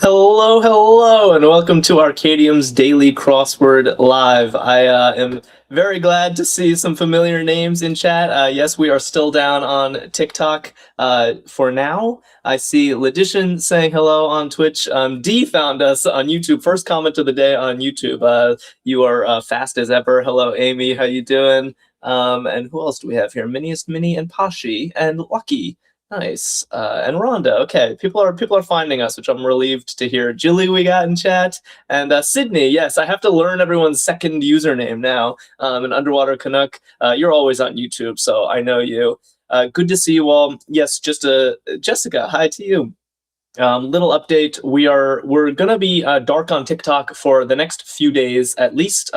Hello, hello, and welcome to Arkadium's Daily Crossword Live. I am very glad to see some familiar names in chat. Yes, we are still down on TikTok for now. I see Ledition saying hello on Twitch. D found us on YouTube. First comment of the day on YouTube. You are fast as ever. Hello, Amy. How you doing? And who else do we have here? Miniest Mini and Pashi and Lucky. Nice. And Rhonda, okay. People are finding us, which I'm relieved to hear. Jilly we got in chat. And Sydney, yes, I have to learn everyone's second username now. And Underwater Canuck, you're always on YouTube, so I know you. Good to see you all. Yes, just Jessica, hi to you. Little update, we're gonna be dark on TikTok for the next few days at least.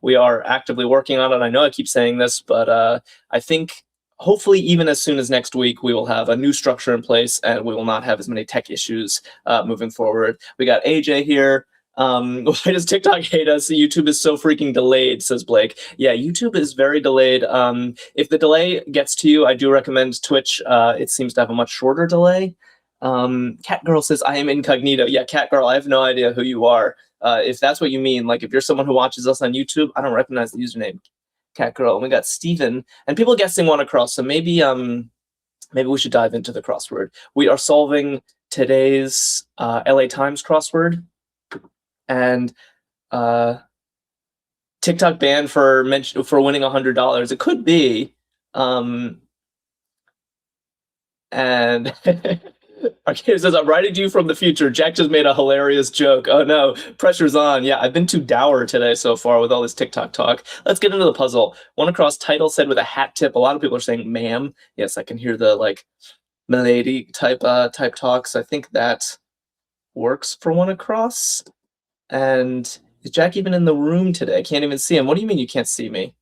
We are actively working on it. I know I keep saying this, but I think hopefully even as soon as next week, we will have a new structure in place and we will not have as many tech issues moving forward. We got AJ here. Why does TikTok hate us? YouTube is so freaking delayed, says Blake. Yeah, YouTube is very delayed. If the delay gets to you, I do recommend Twitch. It seems to have a much shorter delay. Cat Girl says, I am incognito. Yeah, Cat Girl, I have no idea who you are. If that's what you mean, like if you're someone who watches us on YouTube, I don't recognize the username. Cat Girl, and we got Steven, and people guessing one across, so maybe we should dive into the crossword. We are solving today's LA Times crossword, and TikTok banned for winning $100. It could be, and Arcade says, I'm writing to you from the future. Jack just made a hilarious joke. Oh no, pressure's on. Yeah, I've been too dour today so far with all this TikTok talk. Let's get into the puzzle. One across, title said with a hat tip. A lot of people are saying ma'am. Yes, I can hear the like milady type talks. I think that works for one across. And is Jack even in the room today? I can't even see him. What do you mean you can't see me?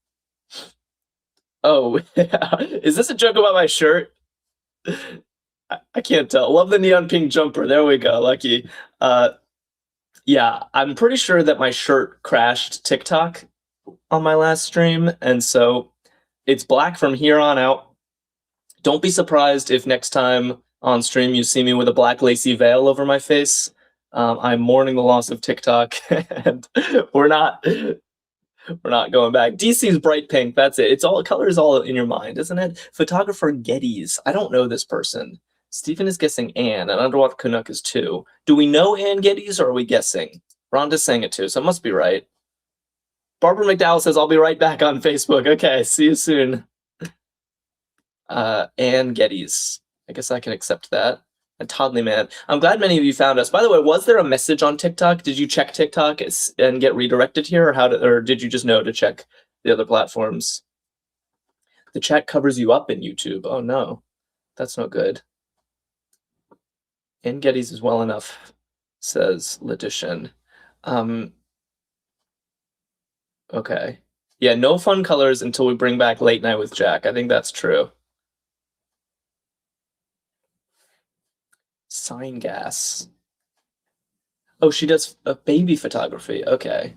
Oh, yeah. Is this a joke about my shirt? I can't tell. Love the neon pink jumper. There we go. Lucky. Yeah, I'm pretty sure that my shirt crashed TikTok on my last stream, and so it's black from here on out. Don't be surprised if next time on stream you see me with a black lacy veil over my face. I'm mourning the loss of TikTok, and we're not going back. DC's bright pink. That's it. It's all color is all in your mind, isn't it? Photographer Geddes. I don't know this person. Stephen is guessing Anne, and Underwater Canuck is 2. Do we know Anne Geddes, or are we guessing? Rhonda's saying it too, so it must be right. Barbara McDowell says, I'll be right back on Facebook. Okay, see you soon. Anne Geddes. I guess I can accept that. And Toddly Man. I'm glad many of you found us. By the way, was there a message on TikTok? Did you check TikTok and get redirected here, or did you just know to check the other platforms? The chat covers you up in YouTube. Oh no, that's no good. And Geddes is well enough, says Letition. Okay. Yeah, no fun colors until we bring back Late Night with Jack. I think that's true. Sign gas. Oh, she does a baby photography. Okay.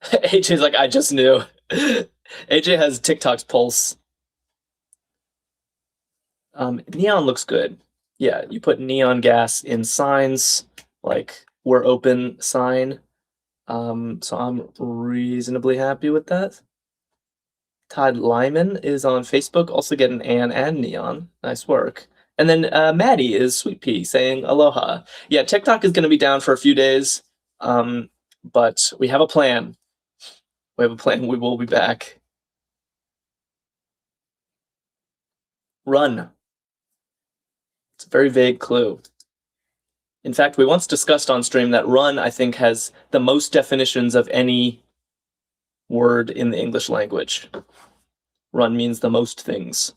AJ's like, I just knew. AJ has TikTok's pulse. Neon looks good. Yeah, you put neon gas in signs, like we're open sign. So I'm reasonably happy with that. Todd Lyman is on Facebook, also getting Anne and Neon. Nice work. And then Maddie is Sweet Pea saying aloha. Yeah, TikTok is going to be down for a few days, but we have a plan. We have a plan. We will be back. Run. It's a very vague clue. In fact, we once discussed on stream that run, I think, has the most definitions of any word in the English language. Run means the most things.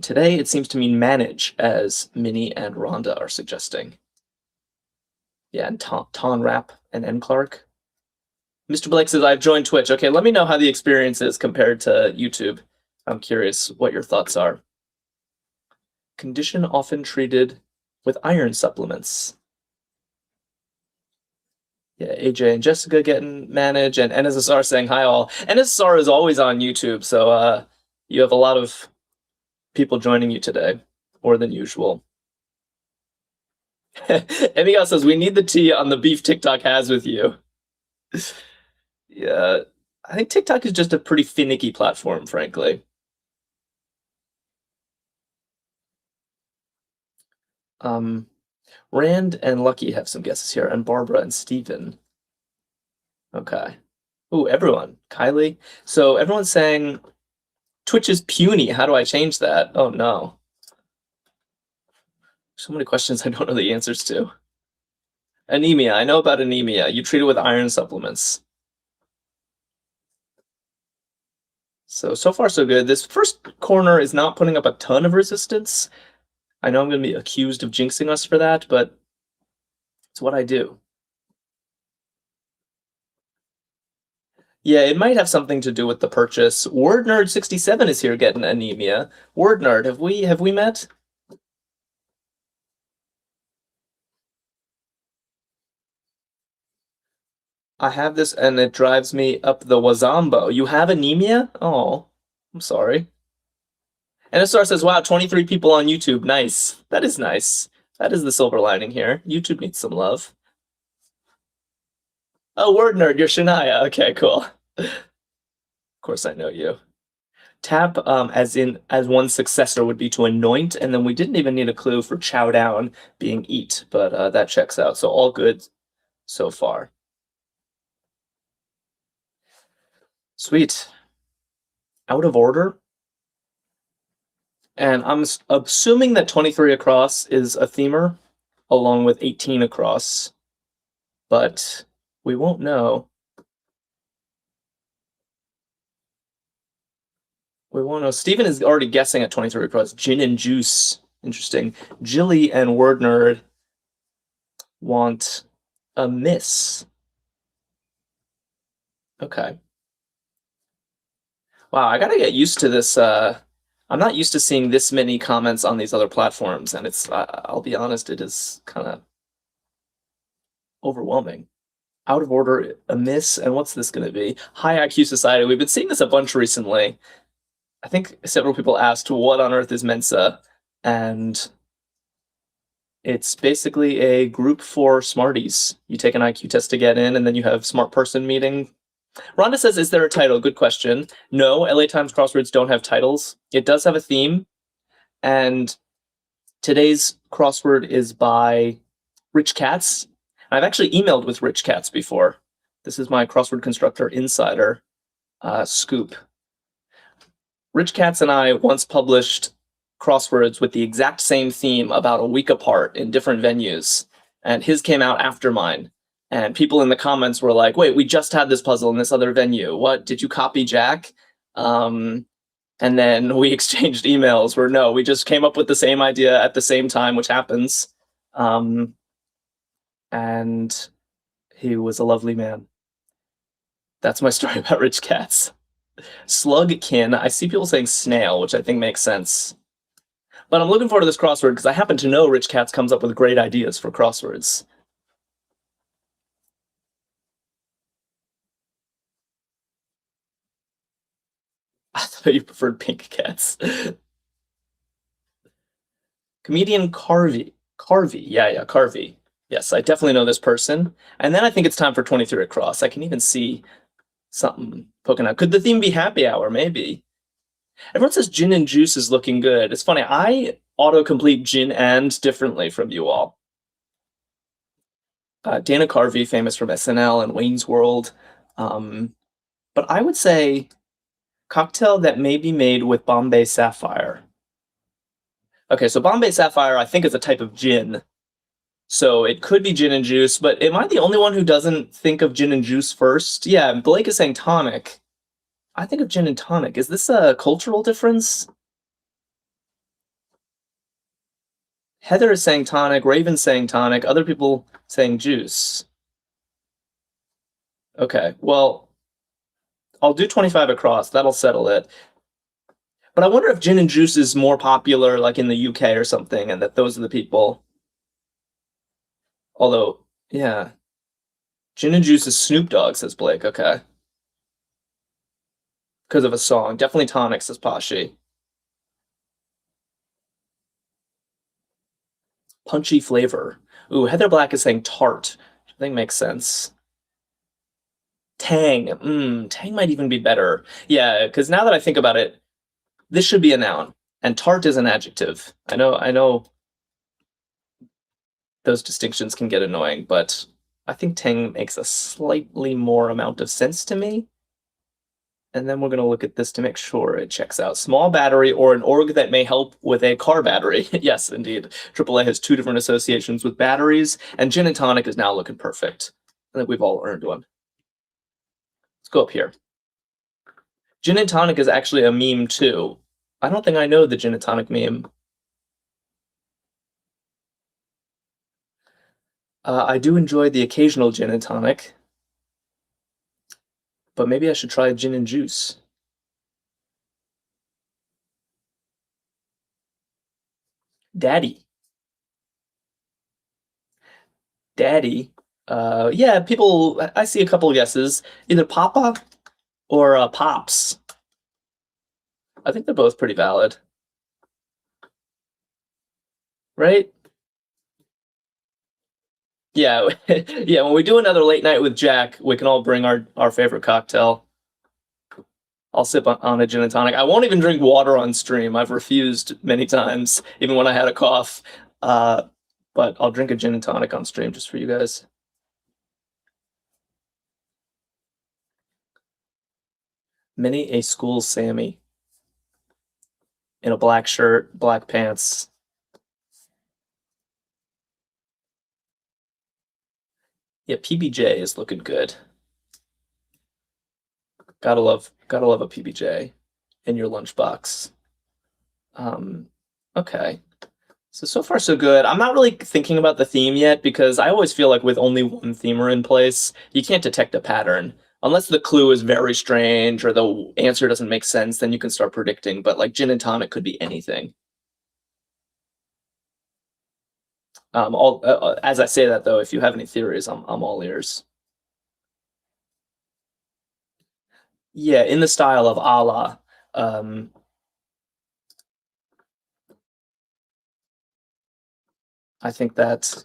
Today, it seems to mean manage, as Minnie and Rhonda are suggesting. Yeah, and Ton Rap and N. Clark. Mr. Blake says, I've joined Twitch. Okay, let me know how the experience is compared to YouTube. I'm curious what your thoughts are. Condition often treated with iron supplements. Yeah, AJ and Jessica getting manage, and NSSR saying hi all. NSSR is always on YouTube, so you have a lot of people joining you today, more than usual. Anything says we need the tea on the beef TikTok has with you. Yeah, I think TikTok is just a pretty finicky platform, frankly. Um, Rand and Lucky have some guesses here, and Barbara and Steven. Okay. Ooh, everyone. Kylie. So everyone's saying Twitch is puny. How do I change that? Oh no. So many questions I don't know the answers to. Anemia. I know about anemia. You treat it with iron supplements. So far so good. This first corner is not putting up a ton of resistance. I know I'm going to be accused of jinxing us for that, but it's what I do. Yeah, it might have something to do with the purchase. Word Nerd 67 is here getting anemia. Word Nerd, have we met? I have this and it drives me up the wazambo. You have anemia? Oh, I'm sorry. And Star says, wow, 23 people on YouTube. Nice. That is nice. That is the silver lining here. YouTube needs some love. Oh, Word Nerd, you're Shania. Okay, cool. Of course I know you. Tap, as one successor would be to anoint, and then we didn't even need a clue for chow down being eat, but that checks out. So all good so far. Sweet. Out of order. And I'm assuming that 23 across is a themer, along with 18 across, but we won't know. We won't know. Steven is already guessing at 23 across. Gin and juice. Interesting. Jilly and Word Nerd want a miss. Okay. Wow, I gotta get used to this. I'm not used to seeing this many comments on these other platforms, and I'll be honest, it is kind of overwhelming. Out of order, a miss, and what's this going to be? High IQ Society. We've been seeing this a bunch recently. I think several people asked, what on earth is Mensa? And it's basically a group for smarties. You take an IQ test to get in, and then you have smart person meeting. Rhonda says, is there a title? Good question. No, LA Times crosswords don't have titles. It does have a theme, and today's crossword is by Rich Katz. I've actually emailed with Rich Katz before. This is my crossword constructor insider scoop. Rich Katz and I once published crosswords with the exact same theme about a week apart in different venues, and his came out after mine. And people in the comments were like, wait, we just had this puzzle in this other venue. What, did you copy Jack? And then we exchanged emails where no, we just came up with the same idea at the same time, which happens. And he was a lovely man. That's my story about Rich Katz. Slugkin, I see people saying snail, which I think makes sense. But I'm looking forward to this crossword because I happen to know Rich Katz comes up with great ideas for crosswords. I thought you preferred pink cats. Comedian Carvey. Yeah, Carvey. Yes, I definitely know this person. And then I think it's time for 23 across. I can even see something poking out. Could the theme be happy hour? Maybe. Everyone says gin and juice is looking good. It's funny. I autocomplete gin and differently from you all. Dana Carvey, famous from SNL and Wayne's World. But I would say cocktail that may be made with Bombay Sapphire. Okay, so Bombay Sapphire, I think, is a type of gin. So it could be gin and juice, but am I the only one who doesn't think of gin and juice first? Yeah, Blake is saying tonic. I think of gin and tonic. Is this a cultural difference? Heather is saying tonic, Raven's saying tonic, other people saying juice. Okay, well, I'll do 25 across. That'll settle it. But I wonder if gin and juice is more popular, like in the UK or something, and that those are the people. Although, yeah. Gin and juice is Snoop Dogg, says Blake. Okay. Because of a song. Definitely tonic, says Pashi. Punchy flavor. Ooh, Heather Black is saying tart, which I think makes sense. Tang. Tang might even be better. Yeah, because now that I think about it, this should be a noun, and tart is an adjective. I know those distinctions can get annoying, but I think tang makes a slightly more amount of sense to me. And then we're going to look at this to make sure it checks out. Small battery or an org that may help with a car battery. Yes, indeed. AAA has two different associations with batteries, and gin and tonic is now looking perfect. I think we've all earned one. Let's go up here. Gin and tonic is actually a meme too. I don't think I know the gin and tonic meme. I do enjoy the occasional gin and tonic, but maybe I should try gin and juice. Daddy. Daddy. Yeah, people, I see a couple of guesses. Either Papa or Pops. I think they're both pretty valid. Right? Yeah, yeah, when we do another late night with Jack, we can all bring our favorite cocktail. I'll sip on a gin and tonic. I won't even drink water on stream. I've refused many times, even when I had a cough. But I'll drink a gin and tonic on stream just for you guys. Many a school Sammy in a black shirt, black pants. Yeah, PBJ is looking good. Gotta love a PBJ in your lunchbox. Okay. So far so good. I'm not really thinking about the theme yet because I always feel like with only one themer in place, you can't detect a pattern. Unless the clue is very strange or the answer doesn't make sense, then you can start predicting. But like gin and tonic could be anything. As I say that though, if you have any theories, I'm all ears. Yeah, in the style of Allah. I think that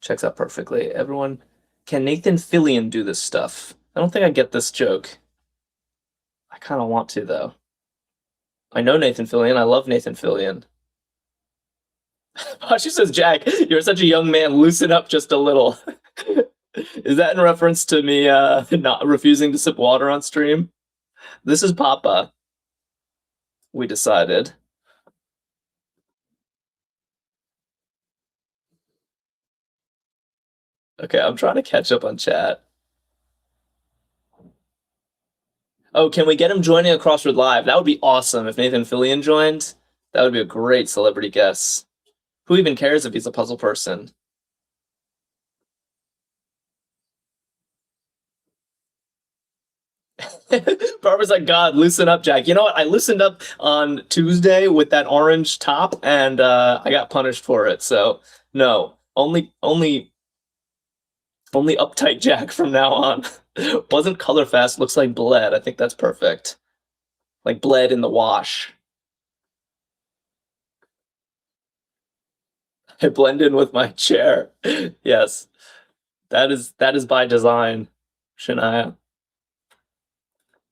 checks out perfectly. Everyone, can Nathan Fillion do this stuff? I don't think I get this joke. I kind of want to though. I know Nathan Fillion. I love Nathan Fillion. She says, Jack, you're such a young man. Loosen up just a little. Is that in reference to me not refusing to sip water on stream? This is Papa. We decided. Okay, I'm trying to catch up on chat. Oh, can we get him joining a Crossword Live? That would be awesome if Nathan Fillion joined. That would be a great celebrity guest. Who even cares if he's a puzzle person? Barbara's like, God, loosen up, Jack. You know what? I loosened up on Tuesday with that orange top, and I got punished for it. So no, only uptight Jack from now on. Wasn't color fast. Looks like bled. I think that's perfect. Like bled in the wash. I blend in with my chair. Yes, that is by design, Shania.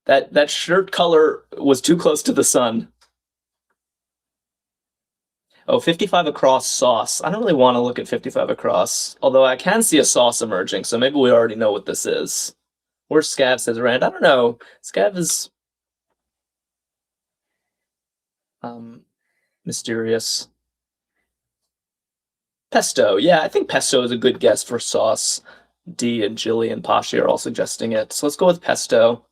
That shirt color was too close to the sun. Oh, 55 across sauce. I don't really want to look at 55 across, although I can see a sauce emerging, so maybe we already know what this is. Where's Scav, says Rand? I don't know. Scav is mysterious. Pesto. Yeah, I think pesto is a good guess for sauce. D and Jilly and Pashi are all suggesting it. So let's go with pesto.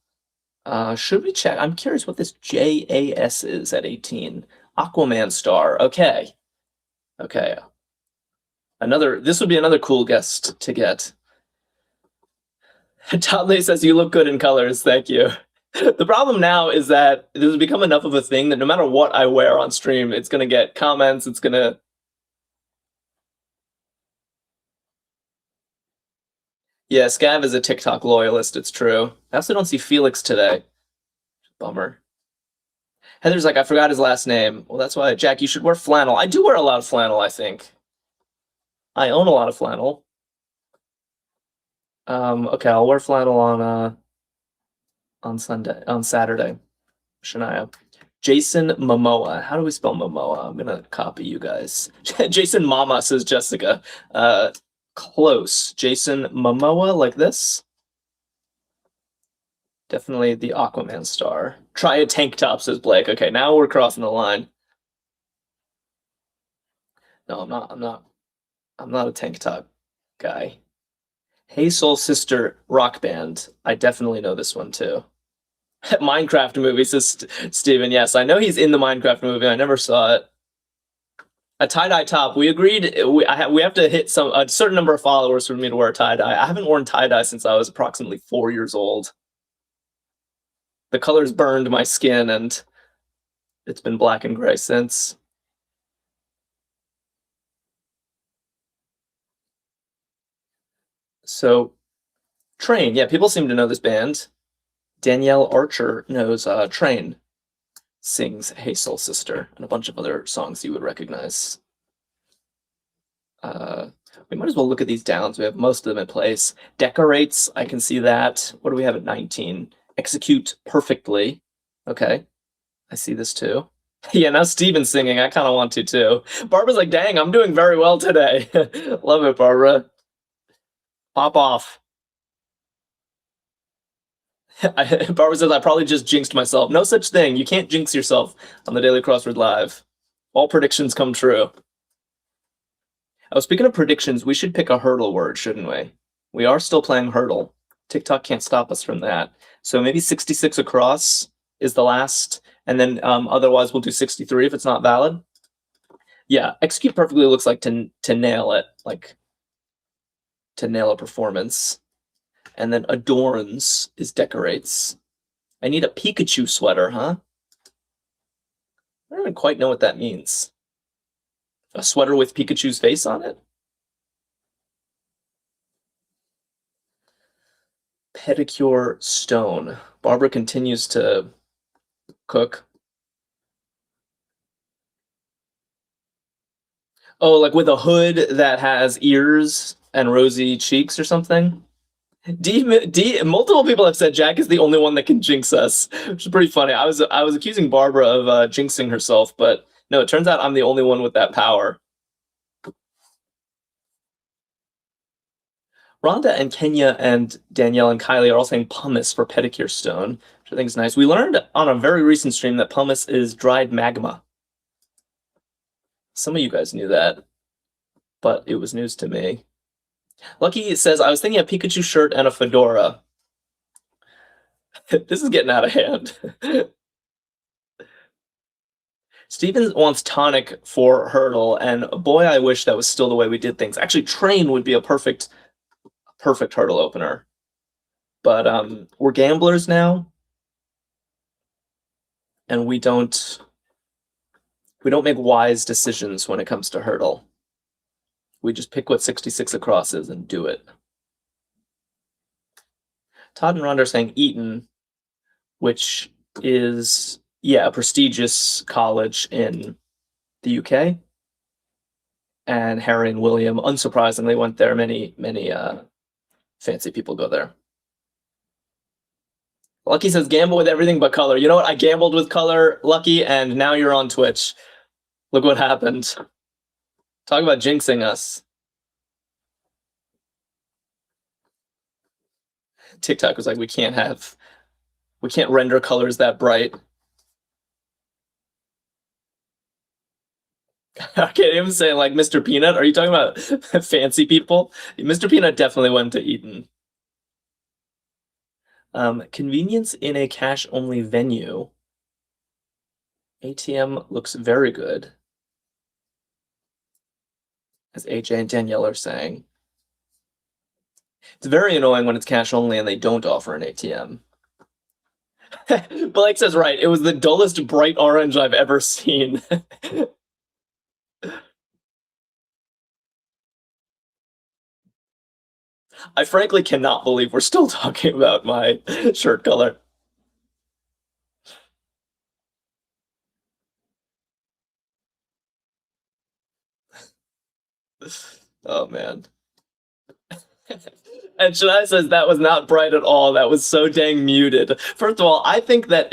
Should we check? I'm curious what this JAS is at 18. Aquaman star. Okay. Okay. This would be another cool guest to get. Toddley says you look good in colors. Thank you. The problem now is that this has become enough of a thing that no matter what I wear on stream, it's gonna get comments, it's gonna. Yeah, Scav is a TikTok loyalist, it's true. I also don't see Felix today. Bummer. Heather's like, I forgot his last name. Well, that's why, Jack, you should wear flannel. I do wear a lot of flannel, I think. I own a lot of flannel. Okay, I'll wear flannel on Saturday. Shania. Jason Momoa. How do we spell Momoa? I'm gonna copy you guys. Jason Mama, says Jessica. Close. Jason Momoa, like this. Definitely the Aquaman star. Try a tank top, says Blake. Okay, now we're crossing the line. No, I'm not a tank top guy. Hey Soul Sister rock band. I definitely know this one too. Minecraft movie, says Steven. Yes, I know he's in the Minecraft movie. I never saw it. A tie-dye top. We agreed we have to hit a certain number of followers for me to wear tie-dye. I haven't worn tie-dye since I was approximately 4 years old. The colors burned my skin, and it's been black and gray since. So, Train. Yeah, people seem to know this band. Danielle Archer knows Train. Sings Hey Soul Sister and a bunch of other songs you would recognize. We might as well look at these downs. We have most of them in place. Decorates, I can see that. What do we have at 19? Execute perfectly. Okay, I see this too. Yeah, now Steven's singing. I kind of want to too. Barbara's like, dang, I'm doing very well today. Love it, Barbara. Pop off. Barbara says, I probably just jinxed myself. No such thing. You can't jinx yourself on the Daily Crossword Live. All predictions come true. Oh, speaking of predictions, we should pick a hurdle word, shouldn't we? We are still playing hurdle. TikTok can't stop us from that. So maybe 66 across is the last, and then otherwise we'll do 63 if it's not valid. Yeah, execute perfectly looks like to nail it, like to nail a performance. And then adorns is decorates. I need a Pikachu sweater, huh? I don't even quite know what that means. A sweater with Pikachu's face on it? Pedicure stone. Barbara continues to cook. Oh, like with a hood that has ears and rosy cheeks or something? Multiple people have said Jack is the only one that can jinx us, which is pretty funny. I was accusing Barbara of jinxing herself, but no, it turns out I'm the only one with that power. Rhonda and Kenya and Danielle and Kylie are all saying pumice for pedicure stone, which I think is nice. We learned on a very recent stream that pumice is dried magma. Some of you guys knew that, but it was news to me. Lucky says, I was thinking a Pikachu shirt and a fedora. This is getting out of hand. Steven wants tonic for hurdle, and boy, I wish that was still the way we did things. Actually, train would be a perfect hurdle opener. But we're gamblers now, and we don't make wise decisions when it comes to hurdle. We just pick what 66 across is and do it. Todd and Rhonda are saying Eton, which is, yeah, a prestigious college in the UK. And Harry and William, unsurprisingly, went there. Many fancy people go there. Lucky says gamble with everything but color. You know what? I gambled with color, Lucky, and now you're on Twitch. Look what happened. Talk about jinxing us. TikTok was like, we can't render colors that bright. Arkadium saying like Mr. Peanut. Are you talking about fancy people? Mr. Peanut definitely went to Eton. Convenience in a cash-only venue. ATM looks very good, as AJ and Danielle are saying. It's very annoying when it's cash only and they don't offer an ATM. Blake says right, it was the dullest bright orange I've ever seen. I frankly cannot believe we're still talking about my shirt color. Oh man. And Shania says that was not bright at all. That was so dang muted. First of all, I think that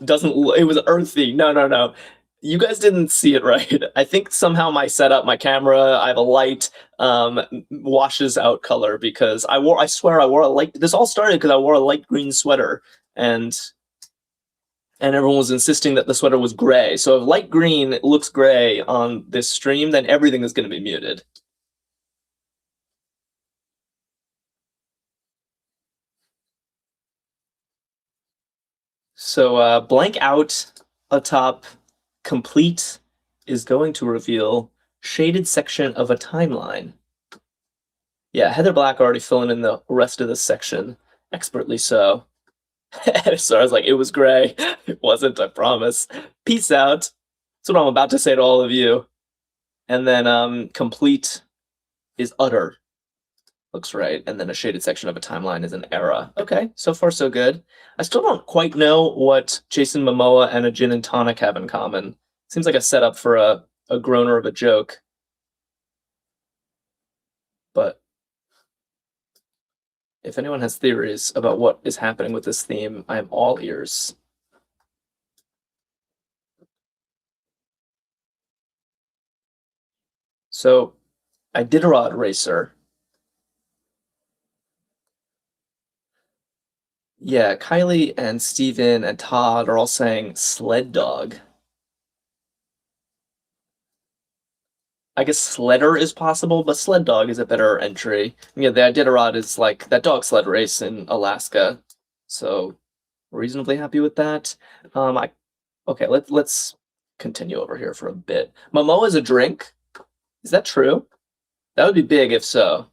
doesn't. It was earthy. No, no, no. You guys didn't see it right. I think somehow my setup, my camera, I have a light, washes out color because I wore. I swear I wore a light. This all started because I wore a light green sweater, and everyone was insisting that the sweater was gray. So if light green looks gray on this stream, then everything is going to be muted. So blank out atop complete is going to reveal shaded section of a timeline. Yeah, Heather Black already filling in the rest of this section, expertly so. So I was like, it was gray. It wasn't, I promise. Peace out. That's what I'm about to say to all of you. And then complete is utter. Looks right. And then a shaded section of a timeline is an era. Okay, so far so good. I still don't quite know what Jason Momoa and a gin and tonic have in common. Seems like a setup for a groaner of a joke. But if anyone has theories about what is happening with this theme, I am all ears. So, Iditarod Racer. Yeah, Kylie and Steven and Todd are all saying sled dog. I guess sledder is possible, but sled dog is a better entry. Yeah, the Iditarod is like that dog sled race in Alaska. So reasonably happy with that. Okay, let's continue over here for a bit. Momoa is a drink. Is that true? That would be big if so.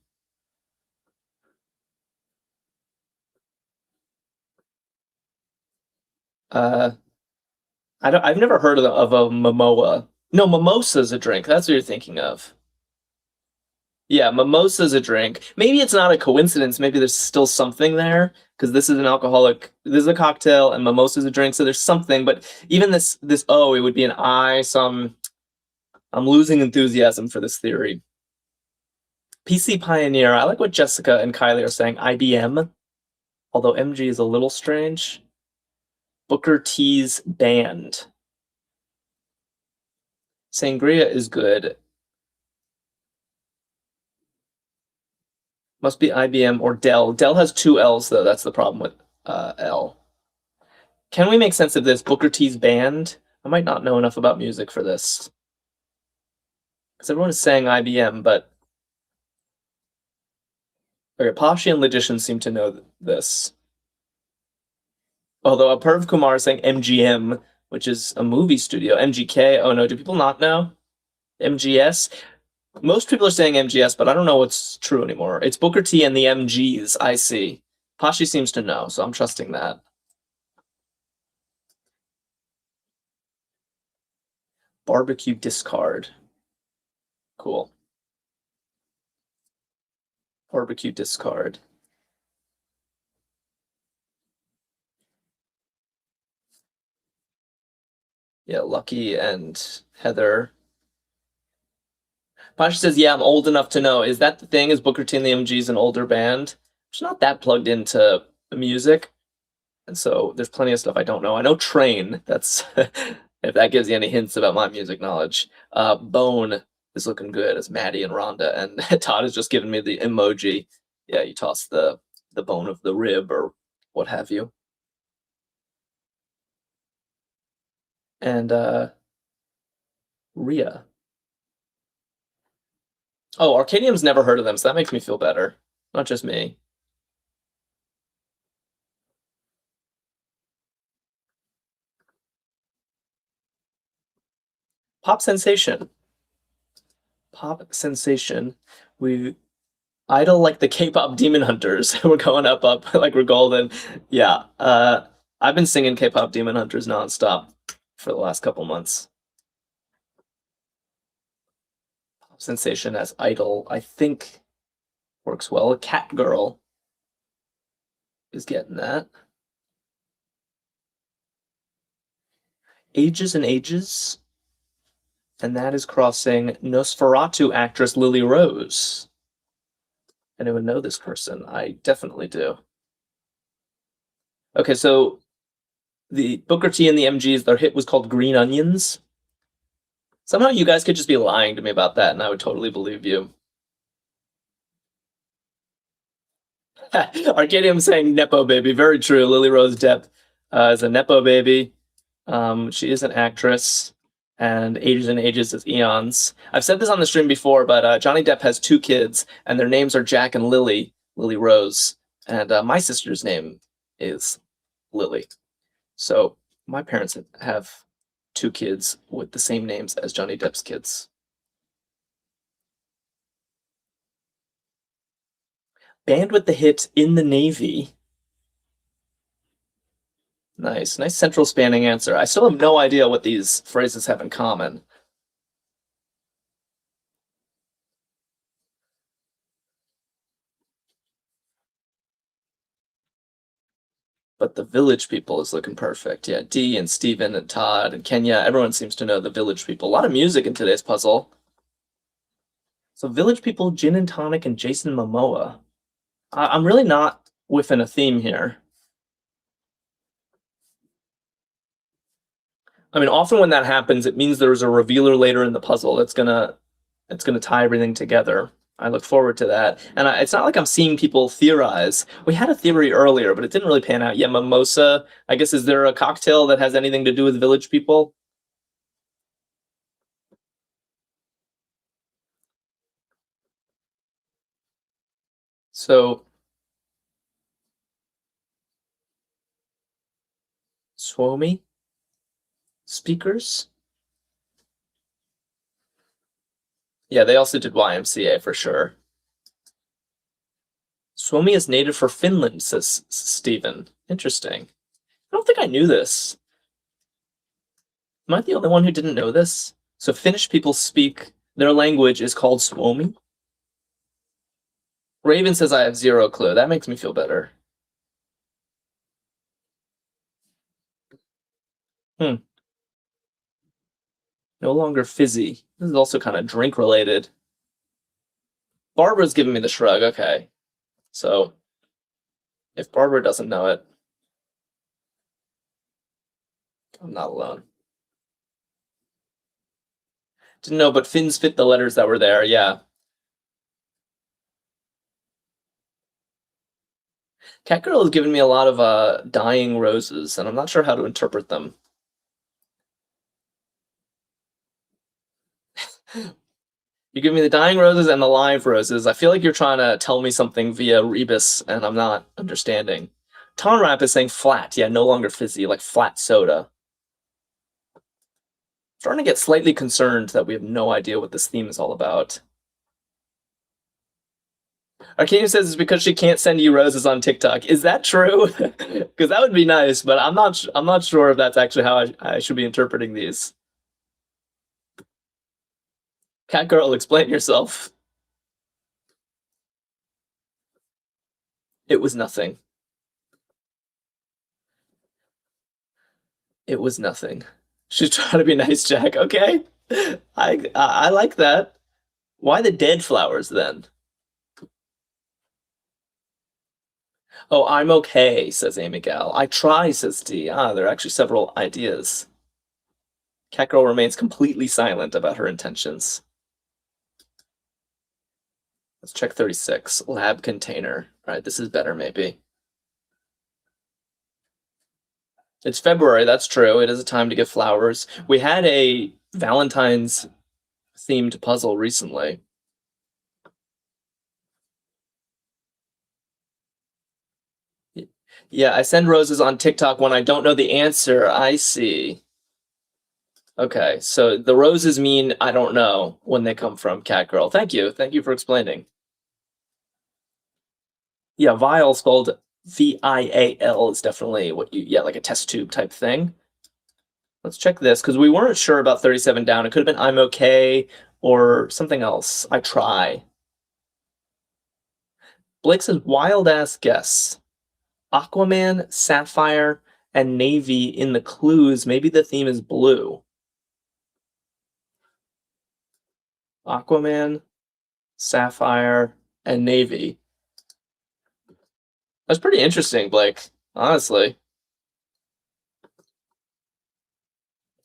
Uh, I've never heard of a Momoa. No, mimosa's a drink. That's what you're thinking of. Yeah, mimosa's a drink. Maybe it's not a coincidence. Maybe there's still something there because this is an alcoholic. This is a cocktail, and mimosa's a drink. So there's something. But even this O, it would be an I. So I'm losing enthusiasm for this theory. PC Pioneer. I like what Jessica and Kylie are saying. IBM, although MG is a little strange. Booker T's band. Sangria is good. Must be IBM or Dell. Dell has two L's though. That's the problem with L. Can we make sense of this? Booker T's band? I might not know enough about music for this. Because everyone is saying IBM, but okay, Pashi and Logician seem to know this. Although Perv Kumar is saying MGM, which is a movie studio. MGK. Oh no, do people not know? MGS? Most people are saying MGS, but I don't know what's true anymore. It's Booker T and the MGs, I see. Pashi seems to know, so I'm trusting that. Barbecue discard. Cool. Barbecue discard. Yeah, Lucky and Heather. Pasha says, yeah, I'm old enough to know. Is that the thing? Is Booker T and the MGs an older band? It's not that plugged into music. And so there's plenty of stuff I don't know. I know Train. That's if that gives you any hints about my music knowledge. Bone is looking good as Maddie and Rhonda. And Todd has just given me the emoji. Yeah, you toss the bone of the rib or what have you. And Rhea. Oh, Arkadium's never heard of them, so that makes me feel better. Not just me. Pop sensation. Pop sensation. We idol like the K-pop demon hunters. We're going up like we're golden. Yeah. I've been singing K-pop demon hunters nonstop for the last couple months. Pop sensation as idol, I think works well. Cat girl is getting that. Ages and ages. And that is crossing Nosferatu actress Lily Rose. Anyone know this person? I definitely do. Okay, so the Booker T and the MGs, their hit was called Green Onions. Somehow you guys could just be lying to me about that, and I would totally believe you. Arkadium saying Nepo baby. Very true. Lily Rose Depp is a Nepo baby. She is an actress, and ages and ages is eons. I've said this on the stream before, but Johnny Depp has 2 kids, and their names are Jack and Lily Rose. And my sister's name is Lily. So my parents have 2 kids with the same names as Johnny Depp's kids. Band with the hit In the Navy. Nice central spanning answer. I still have no idea what these phrases have in common. But the Village People is looking perfect. Yeah, Dee and Steven and Todd and Kenya, everyone seems to know the Village People. A lot of music in today's puzzle. So Village People, Gin and Tonic, and Jason Momoa. I'm really not within a theme here. I mean, often when that happens, it means there's a revealer later in the puzzle that's gonna tie everything together. I look forward to that. And it's not like I'm seeing people theorize. We had a theory earlier, but it didn't really pan out. Yeah, mimosa. I guess, is there a cocktail that has anything to do with Village People? So, Suomi speakers? Yeah, they also did YMCA for sure. Suomi is native for Finland, says Steven. Interesting. I don't think I knew this. Am I the only one who didn't know this? So Finnish people speak, their language is called Suomi? Raven says I have 0 clue. That makes me feel better. No longer fizzy. This is also kind of drink related. Barbara's giving me the shrug. Okay. So if Barbara doesn't know it, I'm not alone. Didn't know, but fins fit the letters that were there. Yeah. Catgirl has given me a lot of dying roses, and I'm not sure how to interpret them. You give me the dying roses and the live roses. I feel like you're trying to tell me something via Rebus, and I'm not understanding. Tonrap is saying flat. Yeah, no longer fizzy, like flat soda. I'm starting to get slightly concerned that we have no idea what this theme is all about. Arkadium says it's because she can't send you roses on TikTok. Is that true? Because that would be nice, but I'm not sure if that's actually how I should be interpreting these. Catgirl, explain yourself. It was nothing. It was nothing. She's trying to be nice, Jack. Okay, I like that. Why the dead flowers then? Oh, I'm okay, says Amy Gal. I try, says D. There are actually several ideas. Catgirl remains completely silent about her intentions. Let's check 36. Lab container. All right, this is better, maybe. It's February, that's true. It is a time to give flowers. We had a Valentine's themed puzzle recently. Yeah, I send roses on TikTok when I don't know the answer. I see. Okay, so the roses mean I don't know when they come from Catgirl. Thank you. Thank you for explaining. Yeah, vial spelled VIAL is definitely like a test tube type thing. Let's check this, because we weren't sure about 37 down. It could have been I'm okay or something else. I try. Blake says wild ass guess. Aquaman, Sapphire, and Navy in the clues. Maybe the theme is blue. Aquaman, Sapphire, and Navy. That's pretty interesting, Blake, honestly.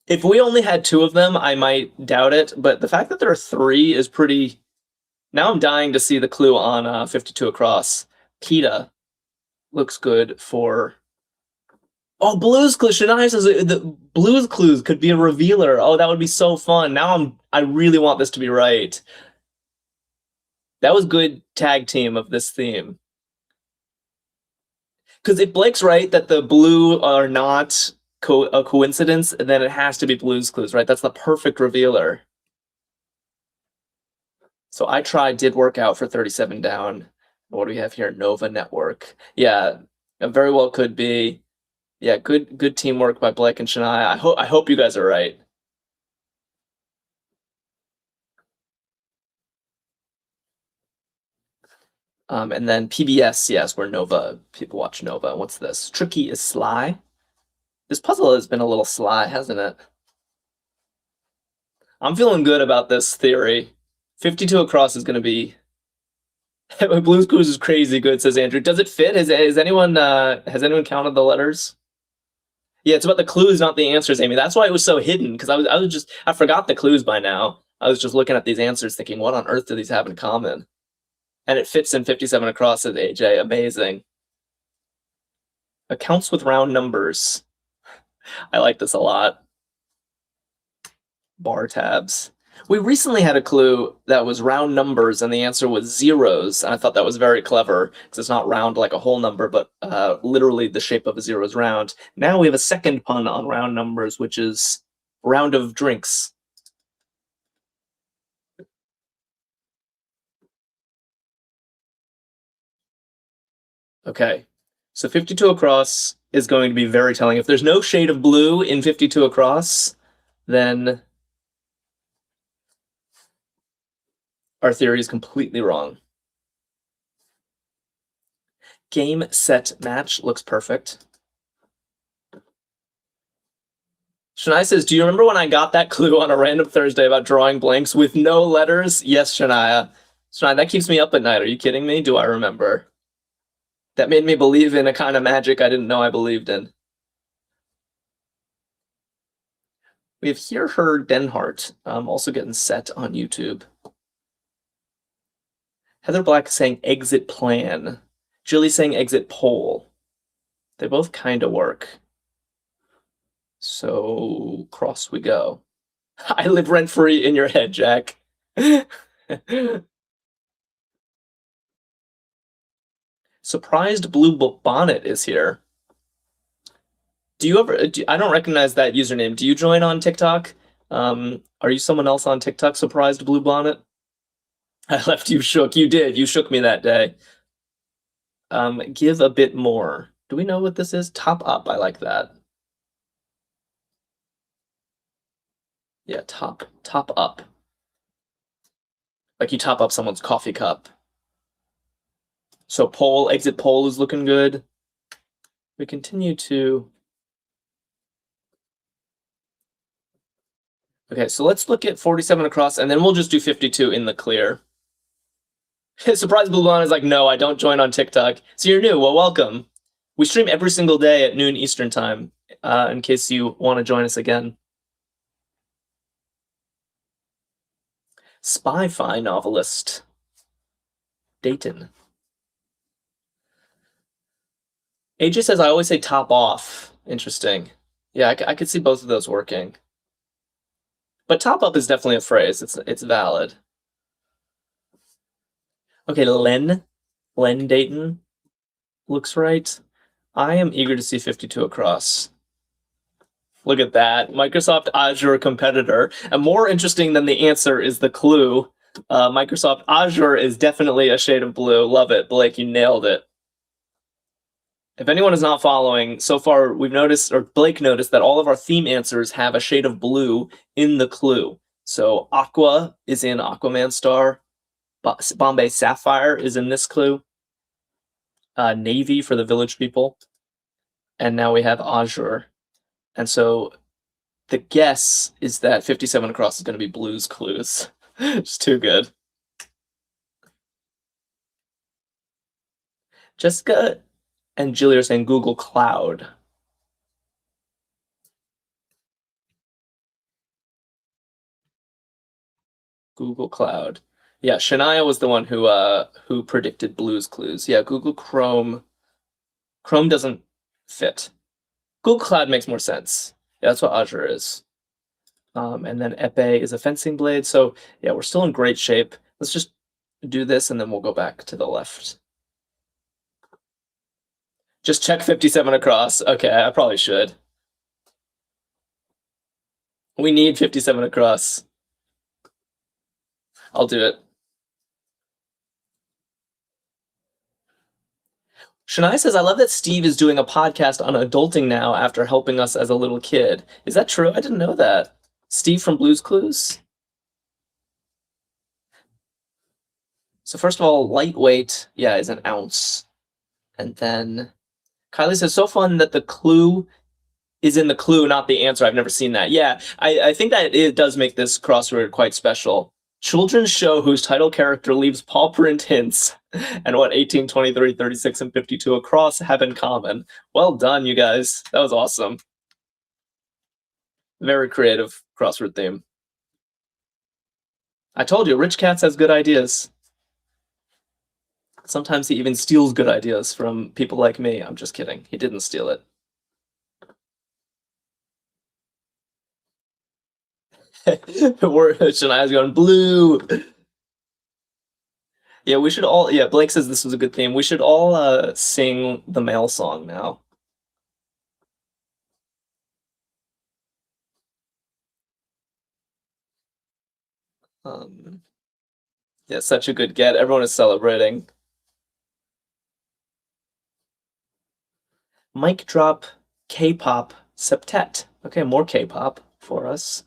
If we only had two of them, I might doubt it, but the fact that there are three is pretty... Now I'm dying to see the clue on 52 across. PETA looks good for... Oh, Blue's Clues! Shania says the Blue's Clues could be a revealer. Oh, that would be so fun. Now I really want this to be right. That was good tag team of this theme. Because if Blake's right that the blue are not a coincidence, then it has to be Blue's Clues, right? That's the perfect revealer. So I tried, did work out for 37 down. What do we have here? Nova Network. Yeah, it very well could be. Yeah, good teamwork by Blake and Shania. I hope you guys are right. And then PBS, yes, where Nova, people watch Nova. What's this? Tricky is sly. This puzzle has been a little sly, hasn't it? I'm feeling good about this theory. 52 across is going to be... Blue's Clues is crazy good, says Andrew. Does it fit? Has anyone counted the letters? Yeah, it's about the clues, not the answers, Amy. That's why it was so hidden, because I forgot the clues by now. I was just looking at these answers thinking, what on earth do these have in common? And it fits in 57 across, says AJ. Amazing. Accounts with round numbers. I like this a lot. Bar tabs. We recently had a clue that was round numbers, and the answer was zeros. And I thought that was very clever, because it's not round like a whole number, but literally the shape of a zero is round. Now we have a second pun on round numbers, which is round of drinks. Okay, so 52 across is going to be very telling. If there's no shade of blue in 52 across, then our theory is completely wrong. Game, set, match looks perfect. Shania says, do you remember when I got that clue on a random Thursday about drawing blanks with no letters? Yes, Shania. Shania, that keeps me up at night. Are you kidding me? Do I remember? That made me believe in a kind of magic I didn't know I believed in. We have Hear Her Denhart, also getting set on YouTube. Heather Black saying exit plan. Julie saying exit poll. They both kind of work. So cross we go. I live rent-free in your head, Jack. Surprised Blue Bonnet is here. Do you ever... I don't recognize that username. Do you join on TikTok? Are you someone else on TikTok, Surprised Blue Bonnet? I left you shook. You did. You shook me that day. Give a bit more. Do we know what this is? Top up. I like that. Yeah, top up. Like you top up someone's coffee cup. So exit poll is looking good. We continue to... Okay, so let's look at 47 across, and then we'll just do 52 in the clear. Surprise Blue Blonde is like, no, I don't join on TikTok. So you're new. Well, welcome. We stream every single day at noon Eastern time, in case you want to join us again. Spy-fi novelist. Dayton. AJ says, I always say top off. Interesting. Yeah, I could see both of those working. But top up is definitely a phrase. It's valid. Okay, Len Dayton looks right. I am eager to see 52 across. Look at that. Microsoft Azure competitor. And more interesting than the answer is the clue. Microsoft Azure is definitely a shade of blue. Love it. Blake, you nailed it. If anyone is not following, so far we've noticed, or Blake noticed, that all of our theme answers have a shade of blue in the clue. So Aqua is in Aquaman Star. Bombay Sapphire is in this clue. Navy for the village people. And now we have Azure. And so the guess is that 57 across is going to be Blue's Clues. Just too good. Jessica and Julie are saying Google Cloud. Google Cloud. Yeah, Shania was the one who predicted Blue's Clues. Yeah, Google Chrome. Chrome doesn't fit. Google Cloud makes more sense. Yeah, that's what Azure is. And then epee is a fencing blade. So yeah, we're still in great shape. Let's just do this and then we'll go back to the left. Just check 57 across. Okay, I probably should. We need 57 across. I'll do it. Shania says, I love that Steve is doing a podcast on adulting now after helping us as a little kid. Is that true? I didn't know that. Steve from Blue's Clues? So first of all, lightweight, yeah, is an ounce. And then Kylie says, so fun that the clue is in the clue, not the answer. I've never seen that. Yeah, I think that it does make this crossword quite special. Children's show whose title character leaves paw print hints and what 18, 23, 36, and 52 across have in common. Well done, you guys. That was awesome. Very creative crossword theme. I told you, Rich Katz has good ideas. Sometimes he even steals good ideas from people like me. I'm just kidding. He didn't steal it. Shania's going blue. Yeah, we should all. Yeah, Blake says this was a good theme. We should all sing the male song now. Yeah, such a good get. Everyone is celebrating. Mic drop K-pop septet. Okay, more K-pop for us.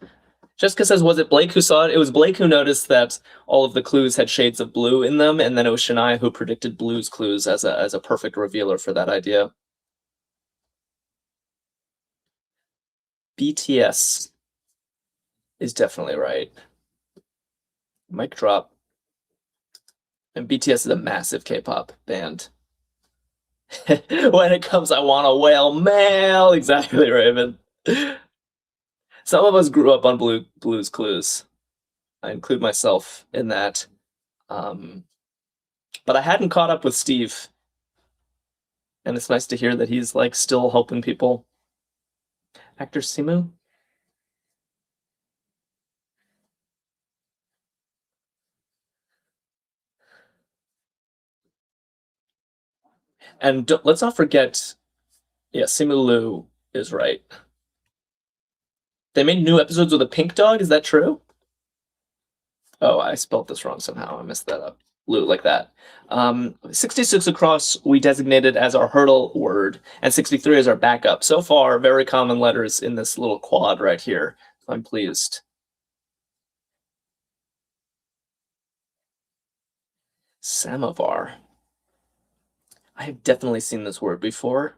Jessica says, was it Blake who saw it? It was Blake who noticed that all of the clues had shades of blue in them, and then it was Shania who predicted Blue's Clues as a perfect revealer for that idea. BTS is definitely right. Mic drop. And BTS is a massive K-pop band. When it comes, I want a whale male. Exactly, Raven. Some of us grew up on Blue's Clues. I include myself in that. But I hadn't caught up with Steve. And it's nice to hear that he's like still helping people. Actor Simu? And let's not forget, yeah, Simu Liu is right. They made new episodes with a pink dog, is that true? Oh, I spelled this wrong somehow. I messed that up. Blue, like that. 66 across, we designated as our hurdle word, and 63 is our backup. So far, very common letters in this little quad right here. I'm pleased. Samovar. I have definitely seen this word before.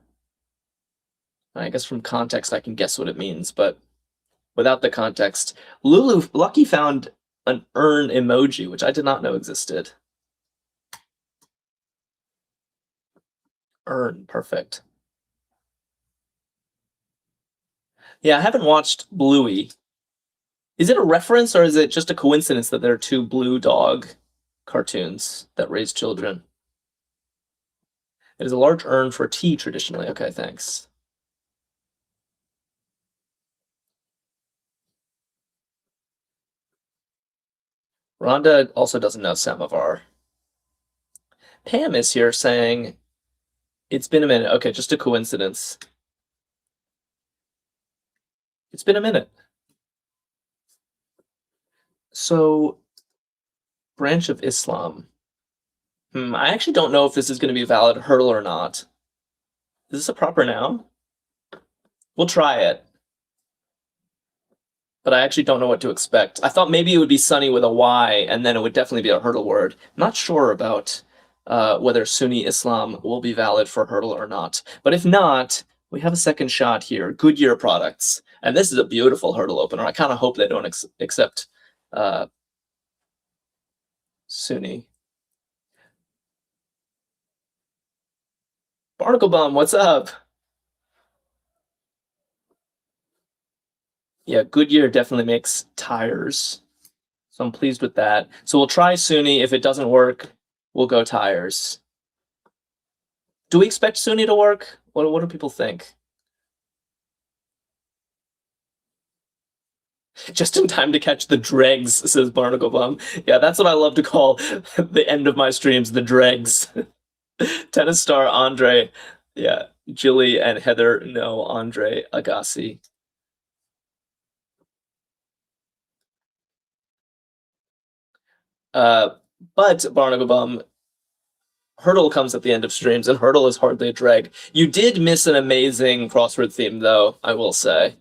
I guess from context I can guess what it means, but without the context. Lucky found an urn emoji, which I did not know existed. Urn, perfect. Yeah, I haven't watched Bluey. Is it a reference or is it just a coincidence that there are two blue dog cartoons that raise children? It is a large urn for tea traditionally. Okay, thanks. Rhonda also doesn't know samovar. Pam is here saying, it's been a minute. Okay, just a coincidence. It's been a minute. So, branch of Islam. I actually don't know if this is going to be a valid hurdle or not. Is this a proper noun? We'll try it. But I actually don't know what to expect. I thought maybe it would be sunny with a Y, and then it would definitely be a hurdle word. I'm not sure about whether Sunni Islam will be valid for hurdle or not. But if not, we have a second shot here. Goodyear products. And this is a beautiful hurdle opener. I kind of hope they don't accept SUNY. Barnacle Bum, what's up? Yeah, Goodyear definitely makes tires. So I'm pleased with that. So we'll try SUNY. If it doesn't work, we'll go tires. Do we expect SUNY to work? What do people think? Just in time to catch the dregs, says Barnacle Bum. Yeah, that's what I love to call the end of my streams, the dregs. Tennis star Andre. Yeah, Jilly and Heather know Andre Agassi. But Barnacle Bum, Hurdle comes at the end of streams, and Hurdle is hardly a drag. You did miss an amazing crossword theme, though, I will say.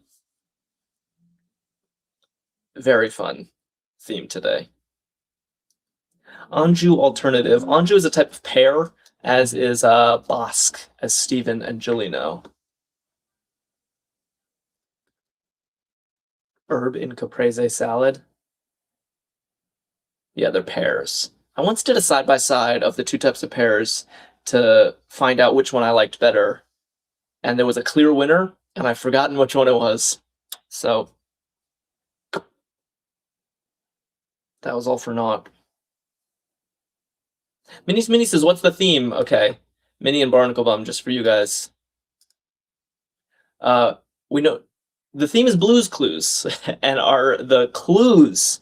Very fun theme today. Anjou alternative. Anjou is a type of pear, as is Bosque, as Stephen and Jilly know. Herb in caprese salad. Yeah, they're pears. I once did a side-by-side of the two types of pears to find out which one I liked better. And there was a clear winner, and I've forgotten which one it was. So that was all for naught. Minnie says, what's the theme? Okay. Minnie and Barnacle Bum, just for you guys. We know the theme is Blue's Clues, and the clues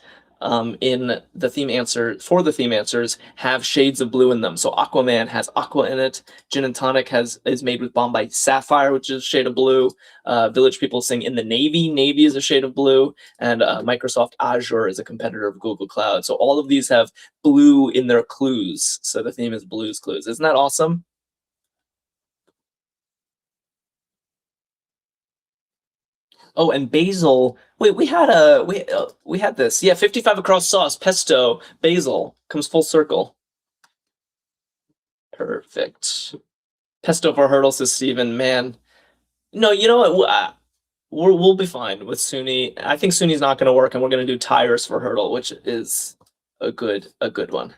in the theme answer for the theme answers have shades of blue in them. So Aquaman has aqua in it. Gin and Tonic is made with Bombay Sapphire, which is a shade of blue. Village People sing In the Navy. Navy is a shade of blue, and Microsoft Azure is a competitor of Google Cloud. So all of these have blue in their clues. So the theme is Blue's Clues. Isn't that awesome? Oh, and basil. Wait, we had this. Yeah, 55 across sauce, pesto, basil comes full circle. Perfect. Pesto for hurdle, says Steven. Man, no, you know what? We'll be fine with SUNY. I think SUNY's not going to work, and we're going to do tires for hurdle, which is a good one.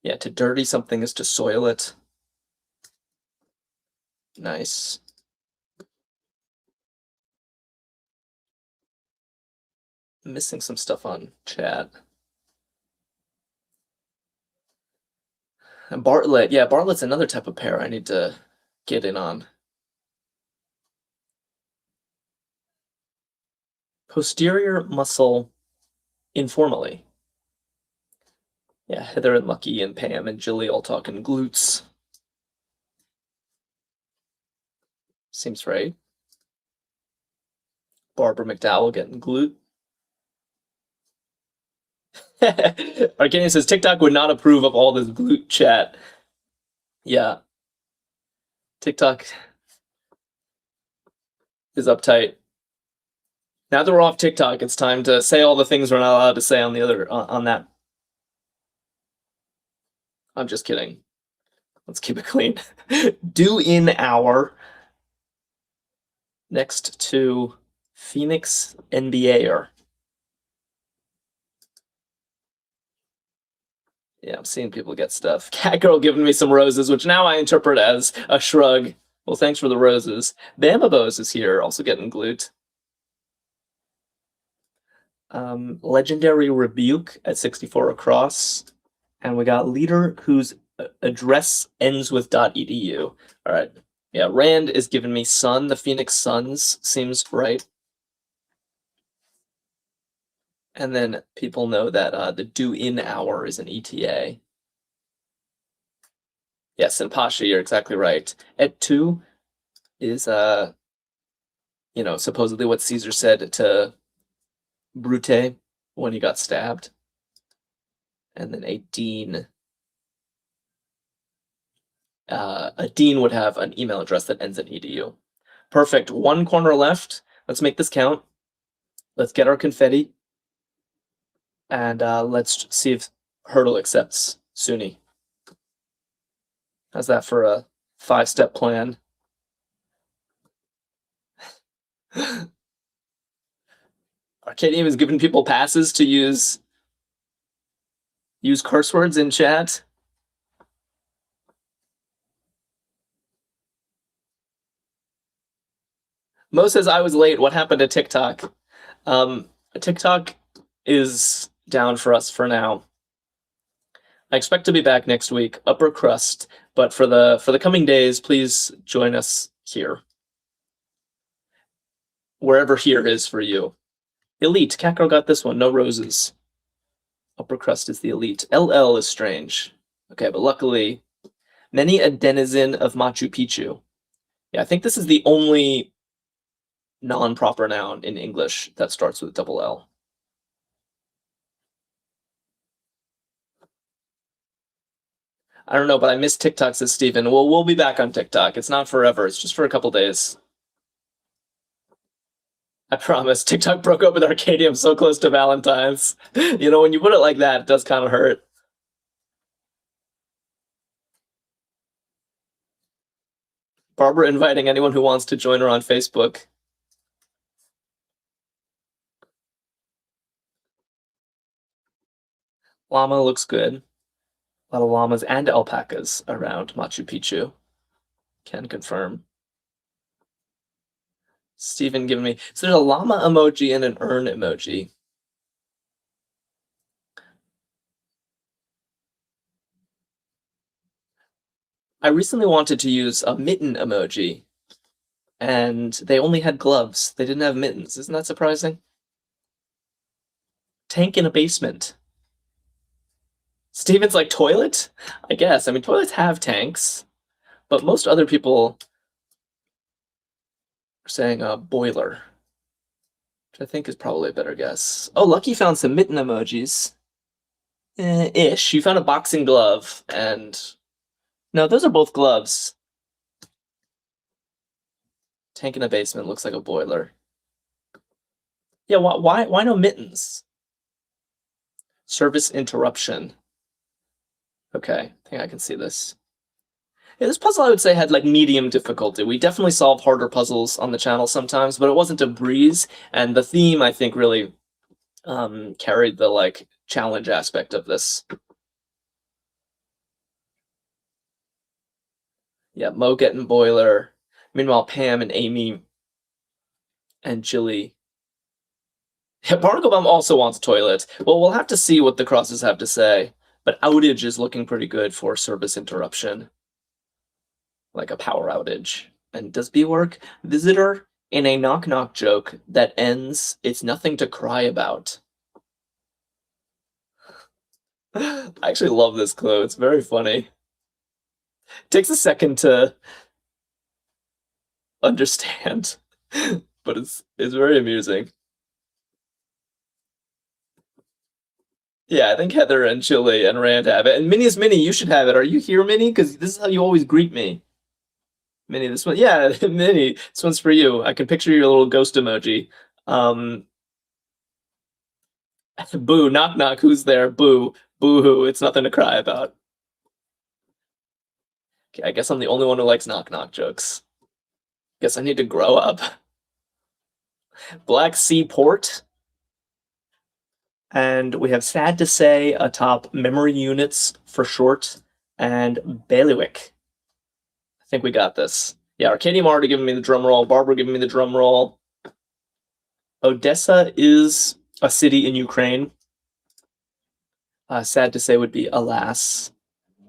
Yeah, to dirty something is to soil it. Nice. I'm missing some stuff on chat. And Bartlett, yeah, Bartlett's another type of pear I need to get in on. Posterior muscle informally. Yeah, Heather and Lucky and Pam and Jilly all talking glutes. Seems right. Barbara McDowell getting glute. Arkadium says TikTok would not approve of all this glute chat. Yeah. TikTok is uptight. Now that we're off TikTok, it's time to say all the things we're not allowed to say on the other on that. I'm just kidding. Let's keep it clean. Do in hour next to Phoenix NBAer. Yeah, I'm seeing people get stuff. Catgirl giving me some roses, which now I interpret as a shrug. Well, thanks for the roses. Bamabos is here, also getting glute. Legendary Rebuke at 64 across. And we got Leader whose address ends with .edu. All right. Yeah, Rand is giving me Sun. The Phoenix Suns seems right. And then people know that the do in hour is an ETA. Yes, and Pasha, you're exactly right. At 2 is supposedly what Caesar said to Brute when he got stabbed. And then a dean would have an email address that ends in edu. Perfect. One corner left. Let's make this count. Let's get our confetti. And let's see if Hurdle accepts SUNY. How's that for a 5-step plan? Arkadium is giving people passes to use Use curse words in chat. Mo says I was late. What happened to TikTok? TikTok is down for us for now. I expect to be back next week, upper crust, but for the coming days, please join us here. Wherever here is for you. Elite. Catgirl got this one. No roses. Upper crust is the elite. LL is strange. Okay, but luckily, many a denizen of Machu Picchu. Yeah, I think this is the only non-proper noun in English that starts with double L. I don't know, but I miss TikTok, says Steven. Well, we'll be back on TikTok. It's not forever. It's just for a couple days. I promise. TikTok broke up with Arkadium so close to Valentine's. You know, when you put it like that, it does kind of hurt. Barbara inviting anyone who wants to join her on Facebook. Llama looks good. A lot of llamas and alpacas around Machu Picchu. Can confirm. Steven giving me... So there's a llama emoji and an urn emoji. I recently wanted to use a mitten emoji, and they only had gloves. They didn't have mittens. Isn't that surprising? Tank in a basement. Steven's like, toilet? I guess. I mean, toilets have tanks, but most other people are saying a boiler, which I think is probably a better guess. Oh, Lucky found some mitten emojis. Ish. You found a boxing glove, and... No, those are both gloves. Tank in a basement looks like a boiler. Yeah, why no mittens? Service interruption. Okay, I think I can see this. Yeah, this puzzle I would say had like medium difficulty. We definitely solve harder puzzles on the channel sometimes, but it wasn't a breeze. And the theme, I think, really carried the like challenge aspect of this. Yeah, Mo getting boiler. Meanwhile, Pam and Amy and Jilly. Yeah, Barnacle Bum also wants toilet. Well, we'll have to see what the crosses have to say. But outage is looking pretty good for service interruption. Like a power outage. And does B work? Visitor in a knock-knock joke that ends, it's nothing to cry about. I actually love this clue. It's very funny. Takes a second to understand, but it's very amusing. Yeah, I think Heather and Chili and Rand have it. And Minnie's Minnie, you should have it. Are you here, Minnie? Because this is how you always greet me. Minnie, this one. Yeah, Minnie, this one's for you. I can picture your little ghost emoji. Boo, knock knock, who's there? Boo, boo hoo, it's nothing to cry about. Okay, I guess I'm the only one who likes knock knock jokes. Guess I need to grow up. Black Sea Port. And we have sad to say atop memory units for short and bailiwick. I think we got this. Yeah, Arkadium already giving me the drum roll. Barbara giving me the drum roll. Odessa is a city in Ukraine. Sad to say would be alas.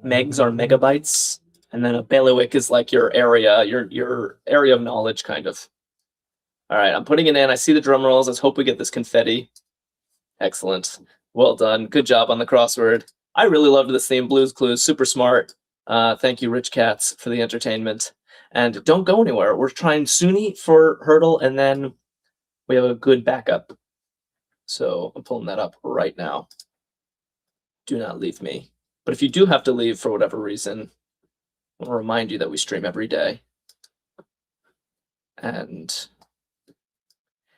Megs are megabytes. And then a bailiwick is like your area, your area of knowledge, kind of. All right, I'm putting it in. I see the drum rolls. Let's hope we get this confetti. Excellent. Well done. Good job on the crossword. I really loved this theme. Blues Clues, super smart. Thank you, Rich Cats, for the entertainment. And don't go anywhere. We're trying Suni for hurdle, and then we have a good backup. So I'm pulling that up right now. Do not leave me. But if you do have to leave for whatever reason, I'll remind you that we stream every day. And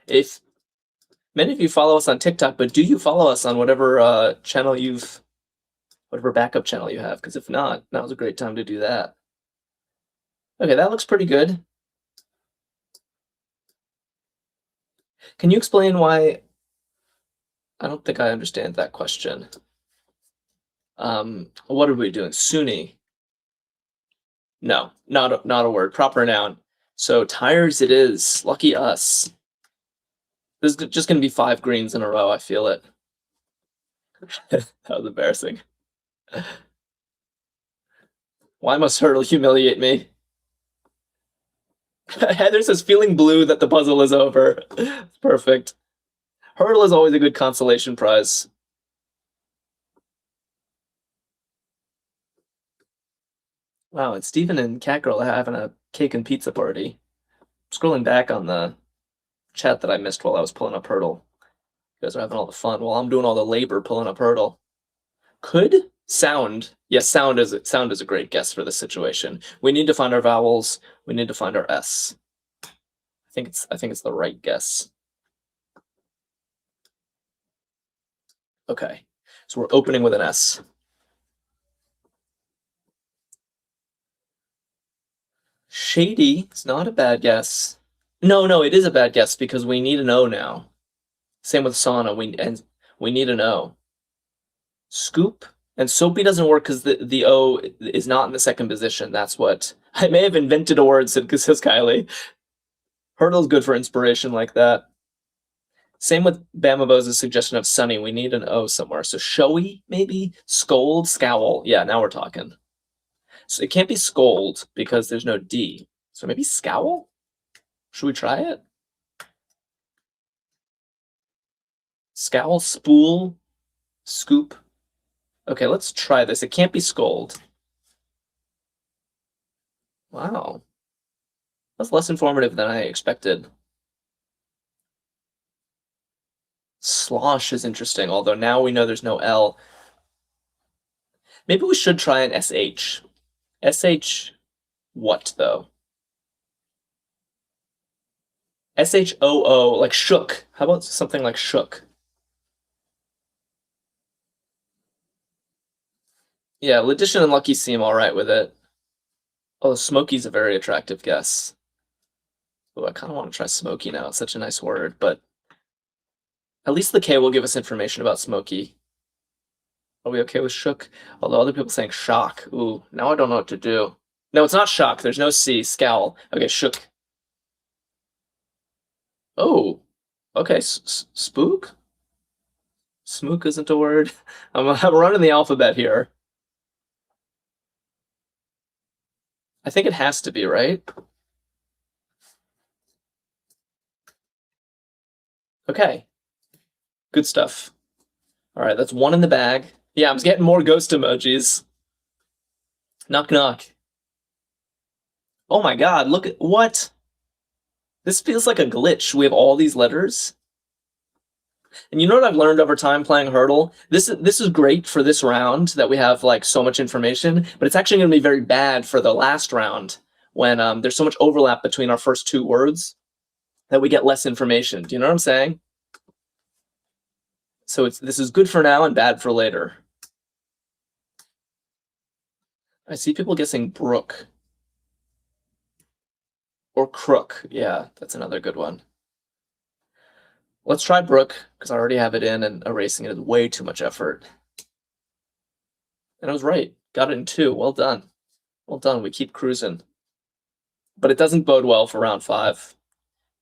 if many of you follow us on TikTok, but do you follow us on whatever channel whatever backup channel you have? Because if not, now's a great time to do that. Okay, that looks pretty good. Can you explain why? I don't think I understand that question. What are we doing? Suni. No, not a word. Proper noun. So tires it is. Lucky us. This is just going to be 5 greens in a row. I feel it. That was embarrassing. Why must Hurdle humiliate me? Heather says, feeling blue that the puzzle is over. Perfect. Hurdle is always a good consolation prize. Wow, it's Steven and Catgirl having a cake and pizza party. Scrolling back on the chat that I missed while I was pulling up Hurdle. You guys are having all the fun while I'm doing all the labor pulling up Hurdle. Could sound. Yes, sound is a great guess for this situation. We need to find our vowels. We need to find our S. I think it's the right guess. Okay, so we're opening with an S. Shady is not a bad guess. No, it is a bad guess because we need an O now. Same with sauna. We need an O. Scoop and soapy doesn't work because the O is not in the second position. That's what I may have invented a word, says Kylie. Hurdle's good for inspiration like that. Same with Bamabo's suggestion of sunny. We need an O somewhere. So showy, maybe? Scold, scowl. Yeah, now we're talking. So it can't be scold because there's no D. So maybe scowl? Should we try it? Scowl, spool, scoop. Okay, let's try this. It can't be scold. Wow. That's less informative than I expected. Slosh is interesting, although now we know there's no L. Maybe we should try an SH. SH what, though? SHOO, like shook. How about something like shook? Yeah, Ledition and Lucky seem all right with it. Oh, Smoky's a very attractive guess. Oh, I kind of want to try Smoky now. It's such a nice word, but at least the K will give us information about Smoky. Are we okay with shook? Although other people saying shock. Ooh, now I don't know what to do. No, it's not shock. There's no C. Scowl. Okay, shook. Oh, okay. Spook? Smook isn't a word. I'm running the alphabet here. I think it has to be, right? Okay. Good stuff. All right, that's 1 in the bag. Yeah, I'm getting more ghost emojis. Knock, knock. Oh my god, look at what? This feels like a glitch. We have all these letters. And you know what I've learned over time playing Hurdle? This is great for this round that we have like so much information, but it's actually going to be very bad for the last round when there's so much overlap between our first 2 words that we get less information. Do you know what I'm saying? So this is good for now and bad for later. I see people guessing brook. Or crook. Yeah, that's another good one. Let's try brook, because I already have it in, and erasing it is way too much effort. And I was right. Got it in 2. Well done. Well done. We keep cruising. But it doesn't bode well for round 5.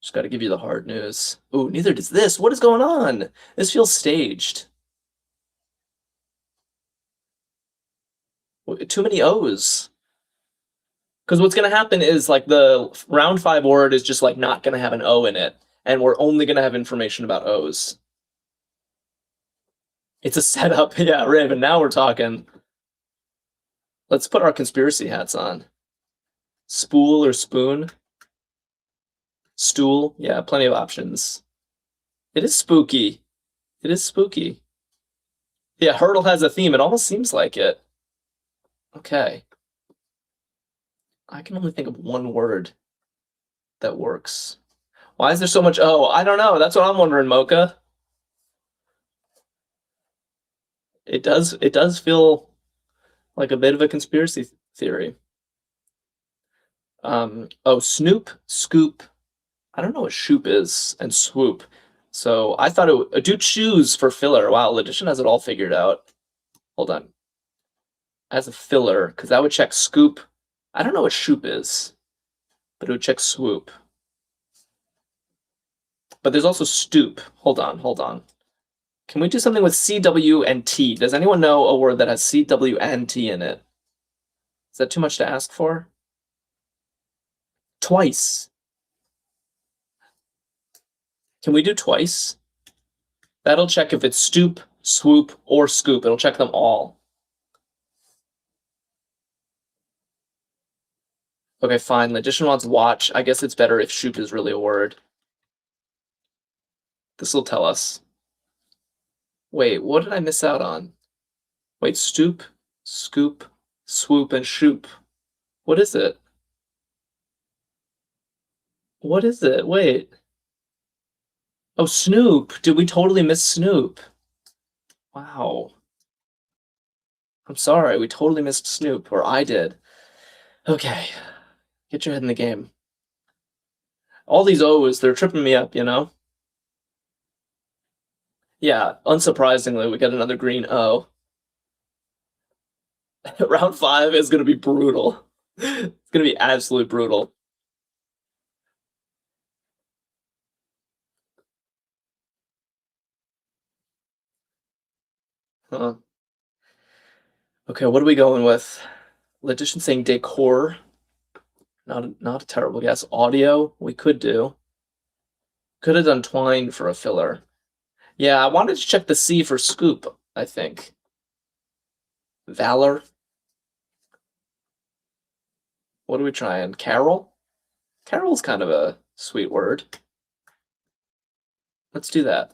Just got to give you the hard news. Ooh, neither does this. What is going on? This feels staged. Too many O's. Because what's going to happen is like the round 5 word is just like not going to have an O in it. And we're only going to have information about O's. It's a setup. Yeah, Raven, now we're talking. Let's put our conspiracy hats on. Spool or spoon? Stool? Yeah, plenty of options. It is spooky. It is spooky. Yeah, Hurdle has a theme. It almost seems like it. Okay. I can only think of one word that works. Why is there so much O? I don't know. That's what I'm wondering, Mocha. It does feel like a bit of a conspiracy theory. Oh, snoop, scoop. I don't know what shoop is, and swoop. So I thought it would do choose for filler. Wow, Ledition has it all figured out. Hold on. as a filler, because that would check scoop. I don't know what shoop is, but it would check swoop. But there's also stoop. Hold on. Can we do something with CW and T? Does anyone know a word that has CW and T in it? Is that too much to ask for? Twice. Can we do twice? That'll check if it's stoop, swoop, or scoop. It'll check them all. Okay, fine. Logician wants watch. I guess it's better if shoop is really a word. This will tell us. Wait, what did I miss out on? Wait, stoop, scoop, swoop, and shoop. What is it? What is it? Wait. Oh, Snoop. Did we totally miss Snoop? Wow. I'm sorry, we totally missed Snoop, or I did. Okay. Get your head in the game. All these O's, they're tripping me up, you know? Yeah, unsurprisingly, we got another green O. Round 5 is going to be brutal. It's going to be absolutely brutal. Huh. Okay, what are we going with? Logician saying decor. Not a terrible guess. Audio, we could do. Could have done twine for a filler. Yeah, I wanted to check the C for scoop, I think. Valor. What are we trying? Carol? Carol's kind of a sweet word. Let's do that.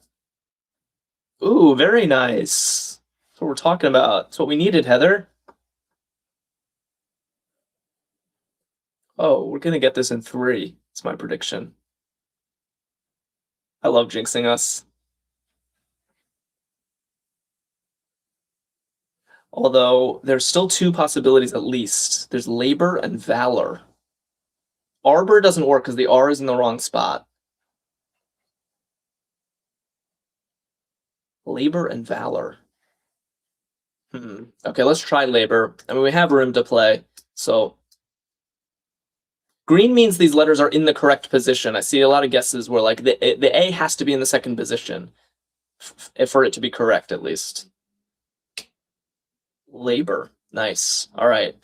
Ooh, very nice. That's what we're talking about. That's what we needed, Heather. Oh, we're gonna get this in 3. It's my prediction. I love jinxing us. Although there's still 2 possibilities at least. There's labor and valor. Arbor doesn't work because the R is in the wrong spot. Labor and valor. Okay, let's try labor. I mean, we have room to play. So green means these letters are in the correct position. I see a lot of guesses where like the A has to be in the second position for it to be correct, at least. Labor. Nice. All right.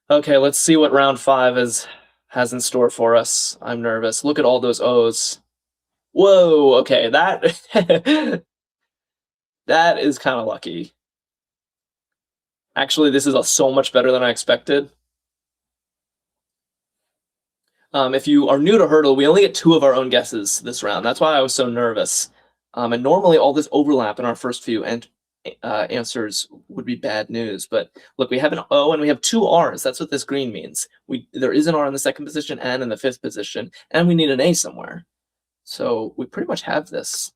Okay, let's see what round 5 has in store for us. I'm nervous. Look at all those O's. Whoa, okay, that that is kind of lucky. Actually, this is so much better than I expected. If you are new to Hurdle, we only get 2 of our own guesses this round. That's why I was so nervous. And normally all this overlap in our first few answers would be bad news. But look, we have an O and we have 2 R's. That's what this green means. There is an R in the second position and in the 5th position, and we need an A somewhere. So we pretty much have this.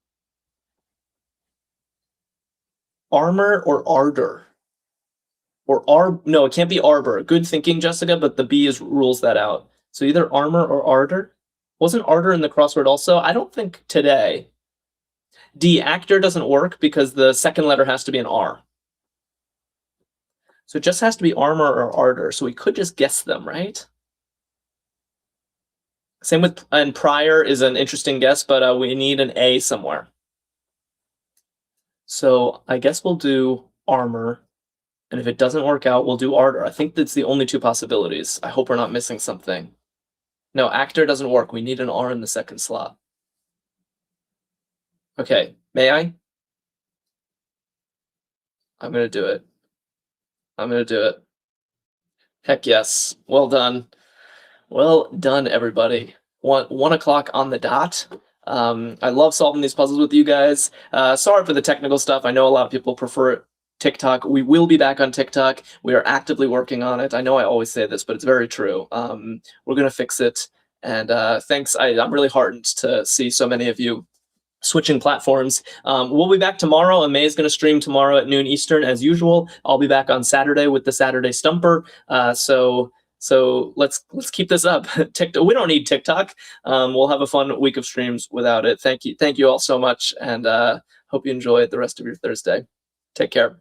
Armor or ardor? No, it can't be arbor. Good thinking, Jessica, but the B rules that out. So either armor or ardor. Wasn't ardor in the crossword also? I don't think today. D, actor doesn't work because the second letter has to be an R. So it just has to be armor or ardor. So we could just guess them, right? Same with, and prior is an interesting guess, but we need an A somewhere. So I guess we'll do armor. And if it doesn't work out, we'll do ardor. I think that's the only 2 possibilities. I hope we're not missing something. No, actor doesn't work. We need an R in the second slot. Okay, may I? I'm going to do it. I'm going to do it. Heck yes. Well done. Well done, everybody. 1 o'clock on the dot. I love solving these puzzles with you guys. Sorry for the technical stuff. I know a lot of people prefer TikTok. We will be back on TikTok. We are actively working on it. I know I always say this, but it's very true. We're going to fix it. And thanks. I'm really heartened to see so many of you switching platforms. We'll be back tomorrow. Amay is going to stream tomorrow at noon Eastern as usual. I'll be back on Saturday with the Saturday Stumper. So let's keep this up. TikTok, we don't need TikTok. We'll have a fun week of streams without it. Thank you all so much, and hope you enjoy the rest of your Thursday. Take care.